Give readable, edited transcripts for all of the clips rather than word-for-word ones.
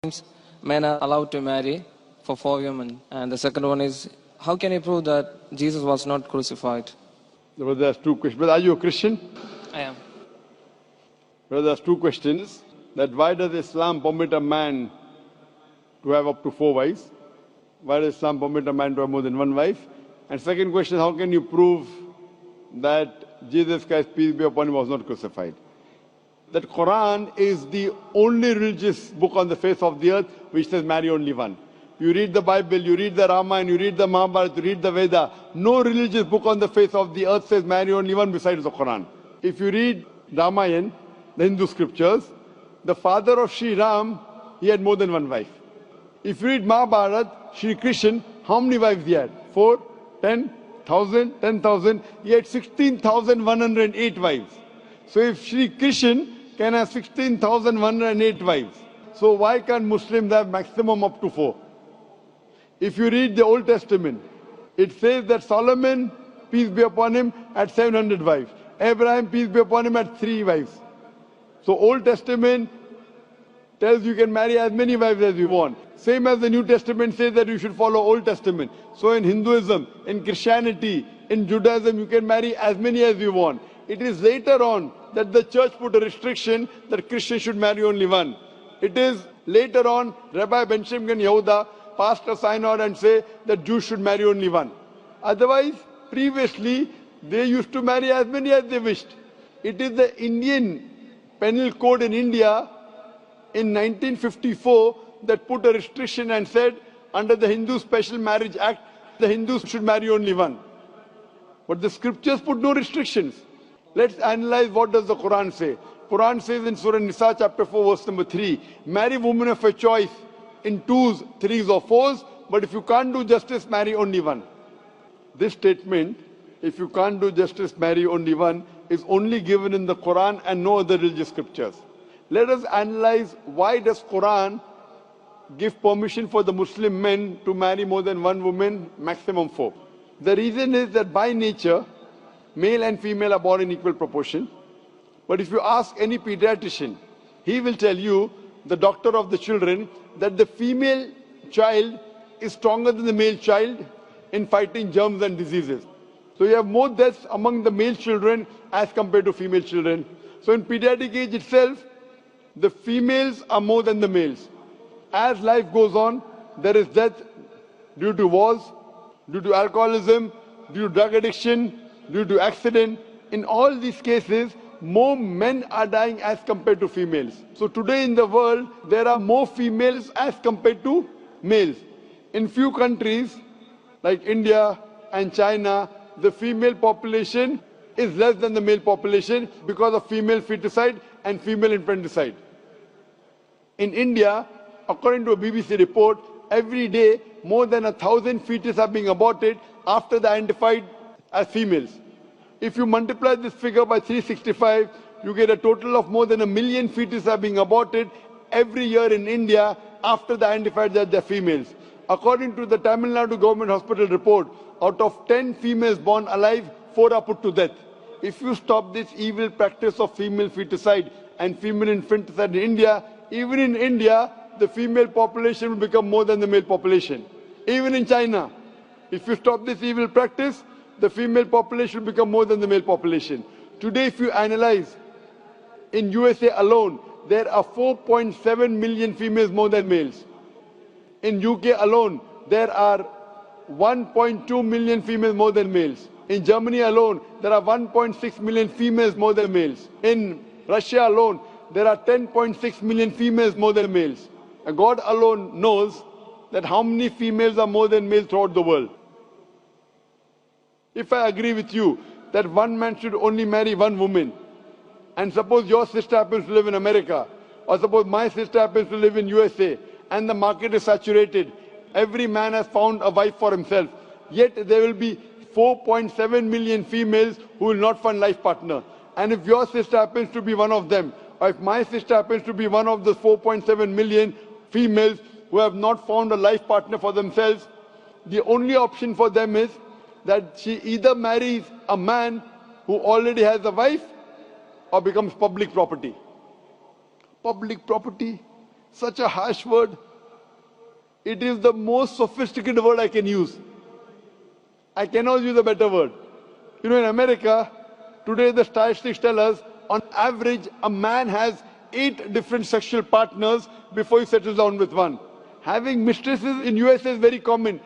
men are allowed to marry for 4 women. And the second one is, how can you prove that Jesus was not crucified? Brother, there's two questions. Brother, are you a Christian? I am. Brother, there's two questions. That why does Islam permit a man to have up to 4 wives? Why does Islam permit a man to have more than 1 wife? And second question, how can you prove that Jesus Christ, peace be upon him, was not crucified? That Quran is the only religious book on the face of the earth which says marry only one. You read the Bible, you read the Ramayana, you read the Mahabharata, you read the Veda. No religious book on the face of the earth says marry only one besides the Quran. If you read Ramayana, the Hindu scriptures, the father of Sri Ram, he had more than 1 wife. If you read Mahabharata, Sri Krishna, how many wives he had? 4, 10, 1,000, 10,000. He had 16,108 wives. So if Sri Krishna can have 16,108 wives, so why can't Muslims have maximum up to 4? If you read the Old Testament, it says that Solomon, peace be upon him, had 700 wives. Abraham, peace be upon him, had 3 wives. So Old Testament tells you can marry as many wives as you want. Same as the New Testament says that you should follow Old Testament. So in Hinduism, in Christianity, in Judaism, you can marry as many as you want. It is later on that the church put a restriction that Christians should marry only one. It is later on Rabbi Benjamin Yehuda passed a synod and say that Jews should marry only one. Otherwise, previously, they used to marry as many as they wished. It is the Indian penal code in India in 1954 that put a restriction and said under the Hindu Special Marriage Act, the Hindus should marry only one. But the scriptures put no restrictions. Let's analyze what does the Quran say. Quran says in Surah Nisa chapter 4 verse number 3, marry women of your choice in 2s, 3s or 4s, but if you can't do justice, marry only one. This statement, if you can't do justice, marry only one, is only given in the Quran and no other religious scriptures. Let us analyze why does Quran give permission for the Muslim men to marry more than 1 woman, maximum 4. The reason is that by nature, male and female are born in equal proportion. But if you ask any pediatrician, he will tell you, the doctor of the children, that the female child is stronger than the male child in fighting germs and diseases. So you have more deaths among the male children as compared to female children. So in pediatric age itself, the females are more than the males. As life goes on, there is death due to wars, due to alcoholism, due to drug addiction, due to accident. In all these cases, more men are dying as compared to females. So today in the world, there are more females as compared to males. In few countries, like India and China, the female population is less than the male population because of female feticide and female infanticide. In India, according to a BBC report, every day more than 1,000 fetuses are being aborted after they are identified as females. If you multiply this figure by 365, you get a total of more than 1 million fetuses are being aborted every year in India after they are identified that they are females. According to the Tamil Nadu government hospital report, out of 10 females born alive, 4 are put to death. If you stop this evil practice of female feticide and female infanticide in India, even in India, the female population will become more than the male population. Even in China, if you stop this evil practice, the female population will become more than the male population. Today, if you analyze, in USA alone, there are 4.7 million females more than males. In UK alone, there are 1.2 million females more than males. In Germany alone, there are 1.6 million females more than males. In Russia alone, there are 10.6 million females more than males. And God alone knows that how many females are more than males throughout the world. If I agree with you that one man should only marry 1 woman, and suppose your sister happens to live in America, or suppose my sister happens to live in USA, and the market is saturated, every man has found a wife for himself, yet there will be 4.7 million females who will not find life partner. And if your sister happens to be one of them, or if my sister happens to be one of the 4.7 million females who have not found a life partner for themselves, the only option for them is that she either marries a man who already has a wife or becomes public property. Public property? Such a harsh word. It is the most sophisticated word I can use. I cannot use a better word. You know, in America, today the statistics tell us, on average, a man has 8 different sexual partners before he settles down with one. Having mistresses in US is very common.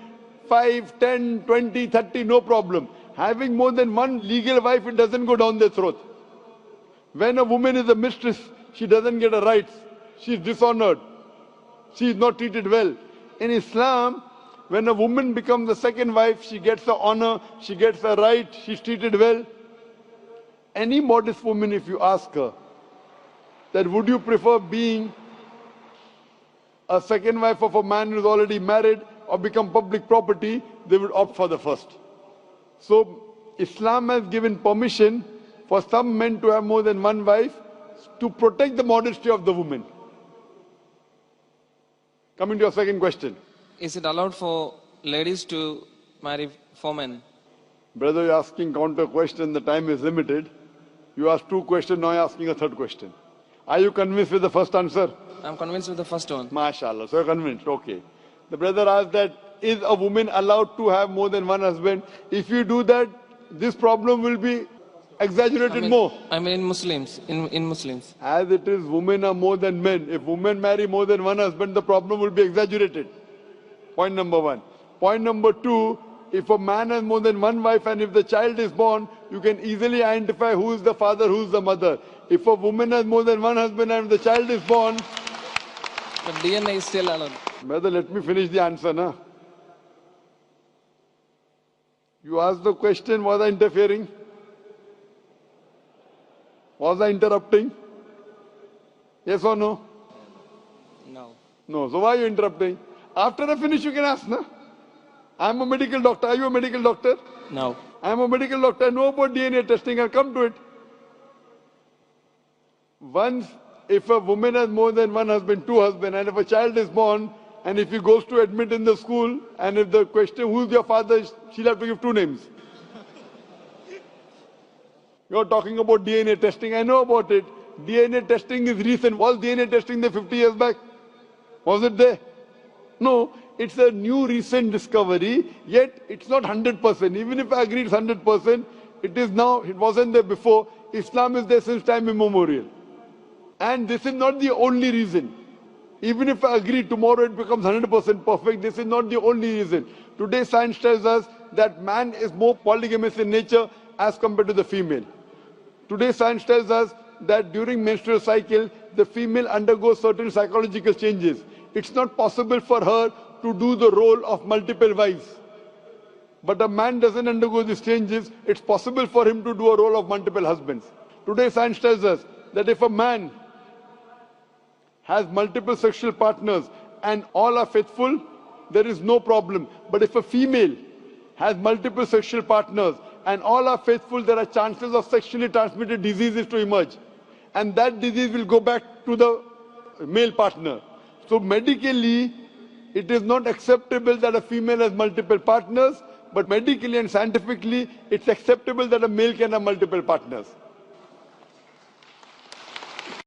5, 10, 20, 30, no problem. Having more than one legal wife, it doesn't go down their throat. When a woman is a mistress, she doesn't get her rights. She is dishonored. She is not treated well. In Islam, when a woman becomes the second wife, she gets the honor, she gets the right, she's treated well. Any modest woman, if you ask her, that would you prefer being a second wife of a man who's already married or become public property, they would opt for the first. So Islam has given permission for some men to have more than one wife to protect the modesty of the woman. Coming to your second question. Is it allowed for ladies to marry 4 men? Brother, you're asking counter question, the time is limited. You asked 2 questions, now you're asking a 3rd question. Are you convinced with the first answer? I'm convinced with the first one. MashaAllah, so you're convinced, okay. The brother asked that, is a woman allowed to have more than one husband? If you do that, this problem will be exaggerated more. I mean in Muslims, in Muslims. As it is, women are more than men. If women marry more than one husband, the problem will be exaggerated. Point number 1. Point number 2, if a man has more than one wife and if the child is born, you can easily identify who is the father, who is the mother. If a woman has more than one husband and the child is born... But DNA is still allowed. Brother, let me finish the answer, na? You asked the question, was I interfering? Was I interrupting? Yes or no? No. No. So why are you interrupting? After I finish, you can ask, na? I'm a medical doctor. Are you a medical doctor? No. I'm a medical doctor. I know about DNA testing. I'll come to it. Once, if a woman has more than one husband, 2 husbands, and if a child is born, and if he goes to admit in the school, and if the question, who's your father, she'll have to give 2 names. You're talking about DNA testing. I know about it. DNA testing is recent. Was DNA testing there 50 years back? Was it there? No. It's a new recent discovery, yet it's not 100%. Even if I agree it's 100%, it is now, it wasn't there before. Islam is there since time immemorial. And this is not the only reason. Even if I agree tomorrow it becomes 100% perfect, this is not the only reason. Today science tells us that man is more polygamous in nature as compared to the female. Today science tells us that during menstrual cycle, the female undergoes certain psychological changes. It's not possible for her to do the role of multiple wives. But a man doesn't undergo these changes. It's possible for him to do a role of multiple husbands. Today science tells us that if a man has multiple sexual partners and all are faithful, there is no problem. But if a female has multiple sexual partners and all are faithful, there are chances of sexually transmitted diseases to emerge. And that disease will go back to the male partner. So medically, it is not acceptable that a female has multiple partners, but medically and scientifically, it's acceptable that a male can have multiple partners.